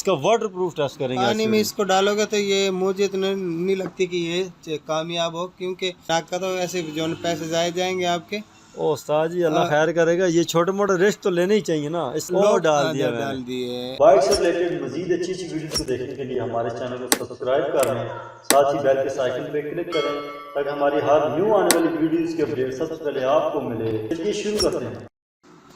इसका water proof test करेंगे। पानी में इसको डालोगे तो ये मुझे तो नहीं लगती कि ये कामयाब हो, क्योंकि नाक का तो ऐसे जो पैसे जाए जाएंगे आपके। ओ उस्ताद जी अल्लाह खैर करेगा, ये छोटे मोटे रिस्क तो लेने ही चाहिए ना। इसको डाल दिए। बाइक से रिलेटेड मजीद अच्छी अच्छी वीडियोस को देखने के लिए हमारे चैनल को सब्सक्राइब कर लें, साथ ही बेल के आइकन पे क्लिक करें ताकि हमारी हर न्यू आने वाली वीडियोस के अपडेट सबसे पहले आपको मिले। चलिए शुरू करते हैं।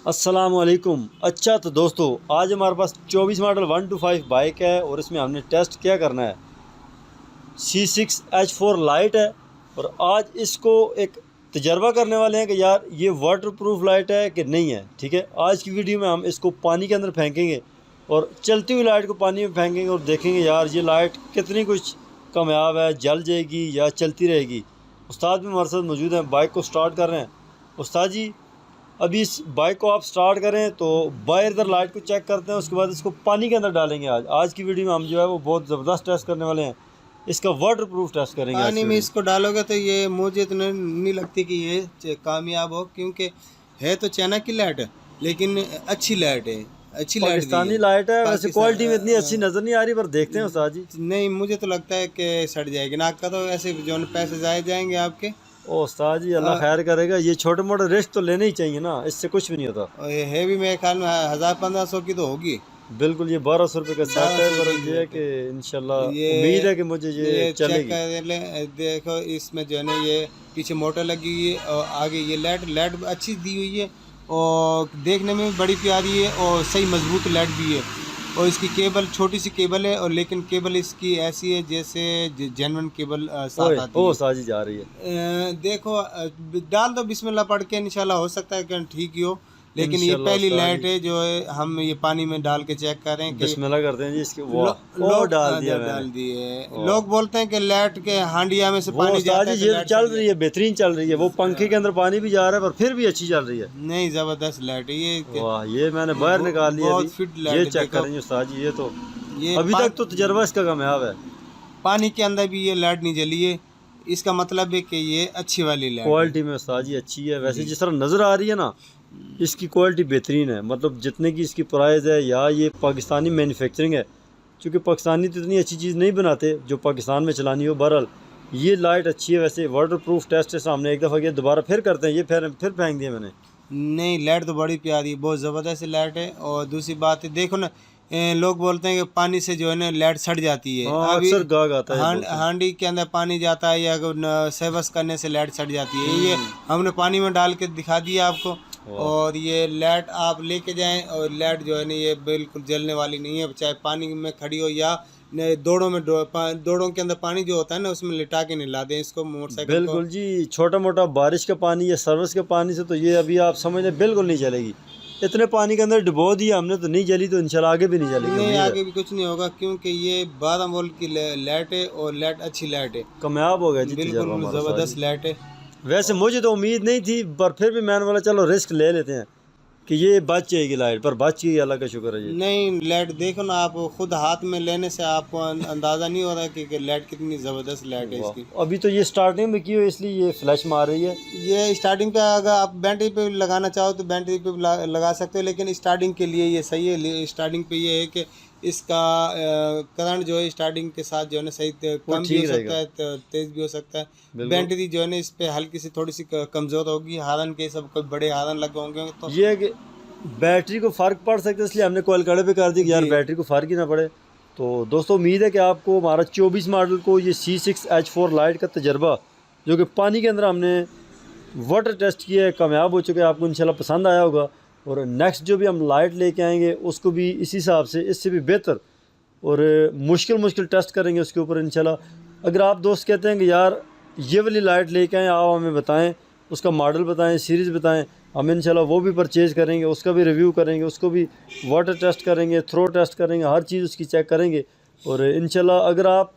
अस्सलाम वालेकुम। अच्छा तो दोस्तों आज हमारे पास 24 मॉडल 125 बाइक है और इसमें हमने टेस्ट क्या करना है, C6H4 लाइट है। और आज इसको एक तजर्बा करने वाले हैं कि यार ये वाटर प्रूफ लाइट है कि नहीं है। ठीक है, आज की वीडियो में हम इसको पानी के अंदर फेंकेंगे और चलती हुई लाइट को पानी में फेंकेंगे और देखेंगे यार ये लाइट कितनी कुछ कामयाब है, जल जाएगी या चलती रहेगी। उस्ताद भी हमारे साथ मौजूद हैं, बाइक को स्टार्ट कर रहे हैं। उस्ताद जी अभी इस बाइक को आप स्टार्ट करें तो बाहर इधर लाइट को चेक करते हैं, उसके बाद इसको पानी के अंदर डालेंगे। आज की वीडियो में हम जो है वो बहुत ज़बरदस्त टेस्ट करने वाले हैं, इसका वाटर प्रूफ टेस्ट करेंगे। पानी में इसको डालोगे तो ये मुझे तो नहीं लगती कि ये कामयाब हो, क्योंकि है तो चाइना की लाइट है लेकिन अच्छी लाइट है, अच्छी लाइट पाकिस्तानी लाइट है। वैसे क्वालिटी में इतनी अच्छी नज़र नहीं आ रही, पर देखते हैं उस्ताद जी। नहीं मुझे तो लगता है कि सड़ जाएगी। नाक का तो ऐसे जो पैसे जाए जाएंगे आपके। ओ उस्ताद जी अल्लाह खैर करेगा, ये छोटे मोटे रिस्क तो लेने ही चाहिए ना, इससे कुछ भी नहीं होता। और ये है भी मेरे ख्याल में 1000-1500 की तो होगी। बिल्कुल ये 1200 रुपये का सेट है, पर ये है कि इंशाल्लाह उम्मीद है कि मुझे ये चलेगी। कर ले, देखो इसमें जो है ना ये पीछे मोटर लगी हुई है और आगे ये लाइट अच्छी दी हुई है और देखने में भी बड़ी प्यारी है और सही मजबूत लाइट भी है। और इसकी केबल छोटी सी केबल है और लेकिन केबल इसकी ऐसी है जैसे जेन्युइन केबल साथ आती है। ओ साजी जा रही है। देखो डाल दो बिस्मिल्लाह पढ़ के, इंशाल्लाह हो सकता है कि ठीक ही हो, लेकिन ये पहली लाइट है जो है हम ये पानी में डाल के चेक कर रहे हैं कि बिस्मिल्लाह करते हैं जी। इसके डाल दिए। लोग बोलते हैं कि लाइट के हांडिया में से पानी जाता है। ये चल रही है, बेहतरीन चल रही है, वो पंखे के अंदर पानी भी जा रहा है पर फिर भी अच्छी चल रही है। नहीं जबरदस्त लाइट है ये। वाह ये मैंने बाहर निकाल लिया, ये चेक करेंगे उस्ताद जी। ये तो अभी तक तो तजर्बा इसका कामयाब है। पानी के अंदर भी ये लाइट नहीं जली है, इसका मतलब है कि ये अच्छी वाली लाइट क्वालिटी में उस्ताद जी अच्छी है। वैसे जिस तरह नज़र आ रही है ना, इसकी क्वालिटी बेहतरीन है। मतलब जितने की इसकी प्राइस है या ये पाकिस्तानी मैन्युफैक्चरिंग है, क्योंकि पाकिस्तानी तो इतनी अच्छी चीज़ नहीं बनाते जो पाकिस्तान में चलानी हो। बहरहाल ये लाइट अच्छी है। वैसे वाटर प्रूफ टेस्ट है सामने, एक दफ़ा ये दोबारा फिर करते हैं। ये फिर फेंक दिया मैंने। नहीं लाइट तो बड़ी प्यारी, बहुत ज़बरदस्त लाइट है। और दूसरी बात है देखो ना, लोग बोलते हैं कि पानी से जो है ना लाइट सड़ जाती है। अभी गाग आता है, हांडी के अंदर पानी जाता है या सर्विस करने से लाइट सड़ जाती है। ये हमने पानी में डाल के दिखा दिया आपको। और ये लाइट आप लेके जाएं और लाइट जो है ना ये बिल्कुल जलने वाली नहीं है, चाहे पानी में खड़ी हो या दौड़ों के अंदर पानी जो होता है ना उसमें लिटा के नहीं ला दें इसको मोटरसाइकिल। बिल्कुल जी, छोटा मोटा बारिश का पानी या सर्विस के पानी से तो ये अभी आप समझ लें बिल्कुल नहीं जलेगी। इतने पानी के अंदर डुबो दिया हमने तो नहीं जली, तो इंशाल्लाह आगे भी नहीं जलेगी। नहीं आगे भी कुछ नहीं होगा, क्योंकि ये 12 वोल्ट की लाइट है और लाइट अच्छी लाइट है, कामयाब हो गया जी, बिल्कुल ज़बरदस्त लाइट है। वैसे मुझे तो उम्मीद नहीं थी, पर फिर भी मैंने बोला चलो रिस्क ले लेते हैं कि ये बच जाएगी लाइट, पर बच गई, अल्लाह का शुक्र है जी। नहीं लाइट देखो ना, आप खुद हाथ में लेने से आपको अंदाज़ा नहीं हो रहा कि लाइट कितनी ज़बरदस्त लाइट है इसकी। अभी तो ये स्टार्टिंग में की हो इसलिए ये फ्लैश मार रही है। ये स्टार्टिंग पे अगर आप बैटरी पे लगाना चाहो तो बैटरी पे लगा सकते हो, लेकिन स्टार्टिंग के लिए ये सही है। स्टार्टिंग पे ये है कि इसका करंट जो है स्टार्टिंग के साथ जो है ना सही कम भी हो सकता है, तेज़ भी हो सकता है। बैटरी जो है ना इस पे हल्की सी थोड़ी सी कमज़ोर होगी। हारन के सब कोई बड़े हारन लगे होंगे तो ये कि बैटरी को फ़र्क पड़ सकता है, इसलिए हमने कोयल कड़े पे कर दी कि यार बैटरी को फ़र्क ही ना पड़े। तो दोस्तों उम्मीद है कि आपको हमारा 24 मॉडल को ये C6H4 लाइट का तजर्बा जो कि पानी के अंदर हमने वाटर टेस्ट किया है कामयाब हो चुके हैं, आपको इंशाल्लाह पसंद आया होगा। और नेक्स्ट जो भी हम लाइट लेके आएंगे उसको भी इसी हिसाब से, इससे भी बेहतर और मुश्किल टेस्ट करेंगे उसके ऊपर इंशाल्लाह। अगर आप दोस्त कहते हैं कि यार ये वाली लाइट लेके आएँ, आप हमें बताएं, उसका मॉडल बताएं, सीरीज़ बताएं, हम इंशाल्लाह वो भी परचेज़ करेंगे, उसका भी रिव्यू करेंगे, उसको भी वाटर टेस्ट करेंगे, थ्रो टेस्ट करेंगे, हर चीज़ उसकी चेक करेंगे। और इंशाल्लाह अगर आप,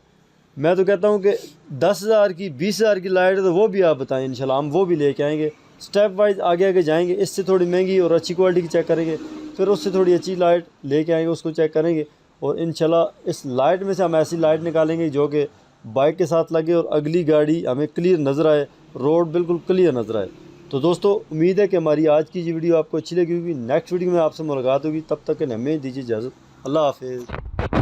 मैं तो कहता हूँ कि 10,000 की 20,000 की लाइट है तो वो भी आप बताएं, इंशाल्लाह हम वो भी लेके आएंगे। स्टेप वाइज आगे जाएंगे, इससे थोड़ी महंगी और अच्छी क्वालिटी की चेक करेंगे, फिर उससे थोड़ी अच्छी लाइट लेके आएंगे, उसको चेक करेंगे। और इंशाल्लाह इस लाइट में से हम ऐसी लाइट निकालेंगे जो कि बाइक के साथ लगे और अगली गाड़ी हमें क्लियर नज़र आए, रोड बिल्कुल क्लियर नज़र आए। तो दोस्तों उम्मीद है कि हमारी आज की ये वीडियो आपको अच्छी लगी होगी। नेक्स्ट वीडियो में आपसे मुलाकात होगी, तब तक के लिए हमें दीजिए इजाज़त। अल्लाह हाफिज़।